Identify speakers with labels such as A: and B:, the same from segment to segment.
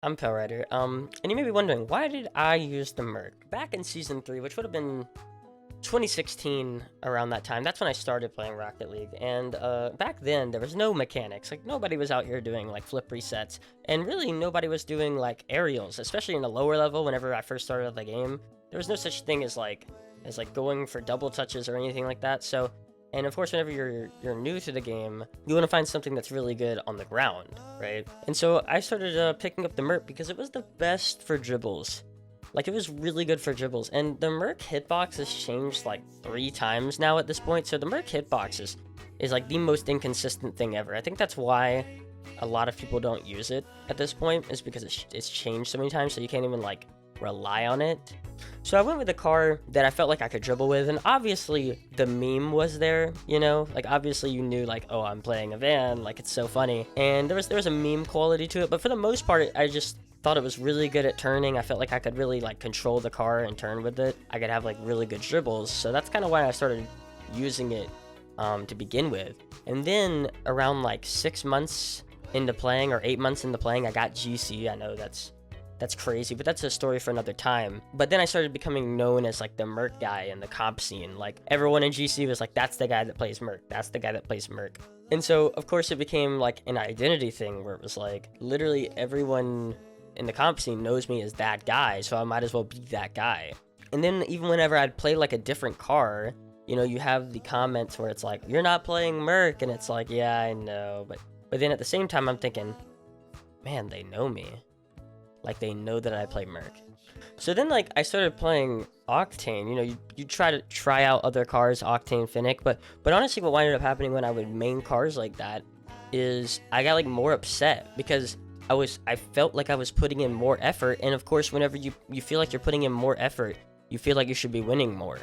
A: I'm Rider. And you may be wondering, why did I use the Merc? Back in Season 3, which would have been 2016, around that time, that's when I started playing Rocket League. And back then, there was no mechanics. Like, nobody was out here doing, like, flip resets. And really, nobody was doing, like, aerials, especially in the lower level whenever I first started the game. There was no such thing as, like, going for double touches or anything like that. So, and of course, whenever you're new to the game, you want to find something that's really good on the ground, right? And so I started picking up the Merc because it was the best for dribbles. Like, it was really good for dribbles. And the Merc hitbox has changed like 3 times now at this point. So the Merc hitbox is like the most inconsistent thing ever. I think that's why a lot of people don't use it at this point, is because it's changed so many times, so you can't even like rely on it. So I went with a car that I felt like I could dribble with, and obviously the meme was there, you know? Like, obviously you knew, like, oh, I'm playing a van, like, it's so funny. And there was a meme quality to it, but for the most part, I just thought it was really good at turning. I felt like I could really, like, control the car and turn with it. I could have, like, really good dribbles, so that's kind of why I started using it to begin with. And then, around, like, 6 months into playing, or 8 months into playing, I got GC. I know that's crazy, but that's a story for another time. But then I started becoming known as like the Merc guy in the comp scene. Like, everyone in GC was like, that's the guy that plays Merc. That's the guy that plays Merc. And so, of course, it became like an identity thing where it was like, literally everyone in the comp scene knows me as that guy, so I might as well be that guy. And then even whenever I'd play like a different car, you know, you have the comments where it's like, you're not playing Merc, and it's like, yeah, I know. But then at the same time, I'm thinking, man, they know me. Like, they know that I play Merc. So then, like, I started playing Octane. You know, you try to try out other cars, Octane, Finnick, but honestly, what ended up happening when I would main cars like that is I got, like, more upset because I felt like I was putting in more effort, and of course, whenever you feel like you're putting in more effort, you feel like you should be winning more.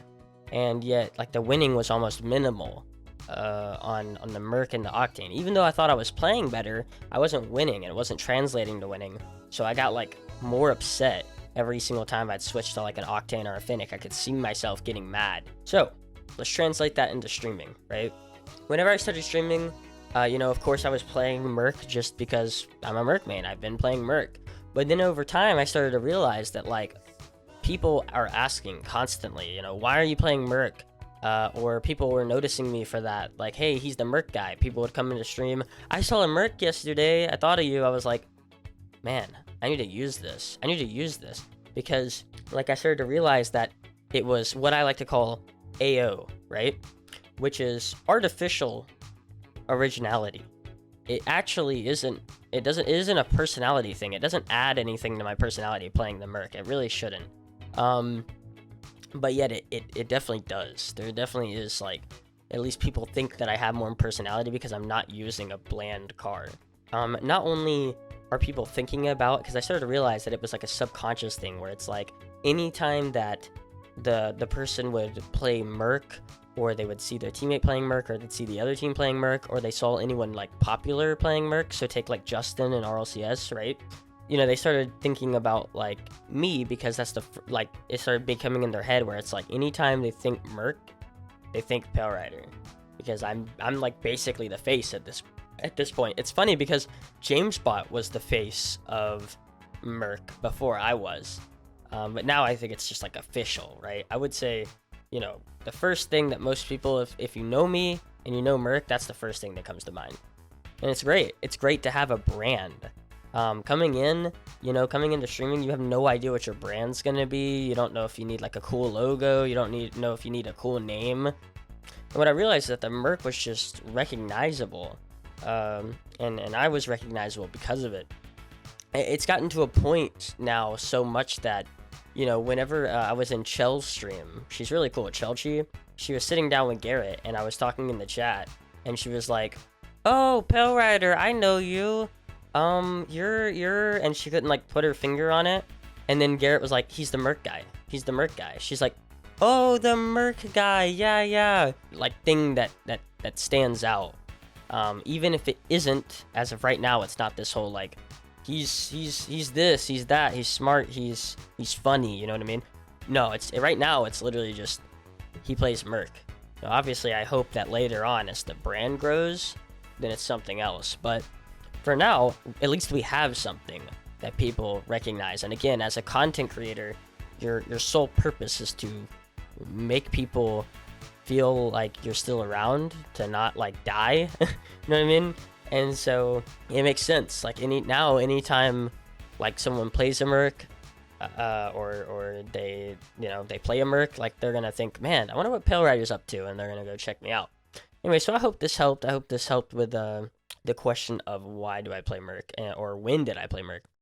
A: And yet, like, the winning was almost minimal on the Merc and the Octane. Even though I thought I was playing better, I wasn't winning, and it wasn't translating to winning. So I got, like, more upset every single time I'd switch to, like, an Octane or a Finnick. I could see myself getting mad. So, let's translate that into streaming, right? Whenever I started streaming, you know, of course I was playing Merc just because I'm a Merc main. I've been playing Merc. But then over time, I started to realize that, like, people are asking constantly, you know, why are you playing Merc? Or people were noticing me for that. Like, hey, he's the Merc guy. People would come into stream. I saw a Merc yesterday. I thought of you. I was like, man, I need to use this. I need to use this. Because, like, I started to realize that it was what I like to call AO, right? Which is artificial originality. It actually isn't, it isn't a personality thing. It doesn't add anything to my personality playing the Merc. It really shouldn't. But yet it definitely does. There definitely is, like, at least people think that I have more personality because I'm not using a bland car. Not only are people thinking about, because I started to realize that it was like a subconscious thing where it's like anytime that the person would play Merc, or they would see their teammate playing Merc, or they'd see the other team playing Merc, or they saw anyone like popular playing Merc, so take like Justin and rlcs, right? You know, they started thinking about like me because that's like it started becoming in their head where it's like anytime they think Merc, they think Rider, because I'm like basically the face at this point. It's funny because JamesBot was the face of Merc before I was, but now I think it's just like official, right? I would say, you know, the first thing that most people, if you know me and you know Merc, that's the first thing that comes to mind. And it's great. It's great to have a brand. Coming into streaming, you have no idea what your brand's gonna be. You don't know if you need like a cool logo. You don't know if you need a cool name. And what I realized is that the Merc was just recognizable. And I was recognizable because of it. It's gotten to a point now so much that, you know, whenever I was in Chell's stream, she's really cool, Chelchi. She was sitting down with Garrett, and I was talking in the chat, and she was like, "Oh, Rider, I know you. You're," and she couldn't like put her finger on it. And then Garrett was like, "He's the Merc guy. He's the Merc guy." She's like, "Oh, the Merc guy. Yeah." Like thing that stands out. Even if it isn't, as of right now, it's not this whole like, he's this, he's that, he's smart, he's funny, you know what I mean? No, right now it's literally just he plays Merc. Now, obviously, I hope that later on, as the brand grows, then it's something else. But for now, at least we have something. that people recognize. And again, as a content creator, your sole purpose is to make people feel like you're still around, to not like die. You know what I mean? And so it makes sense. Like anytime like someone plays a Merc, or they they play a Merc, like they're gonna think, man, I wonder what Pale Rider's up to, and they're gonna go check me out. Anyway, so I hope this helped. I hope this helped with the question of why do I play Merc, or when did I play Merc.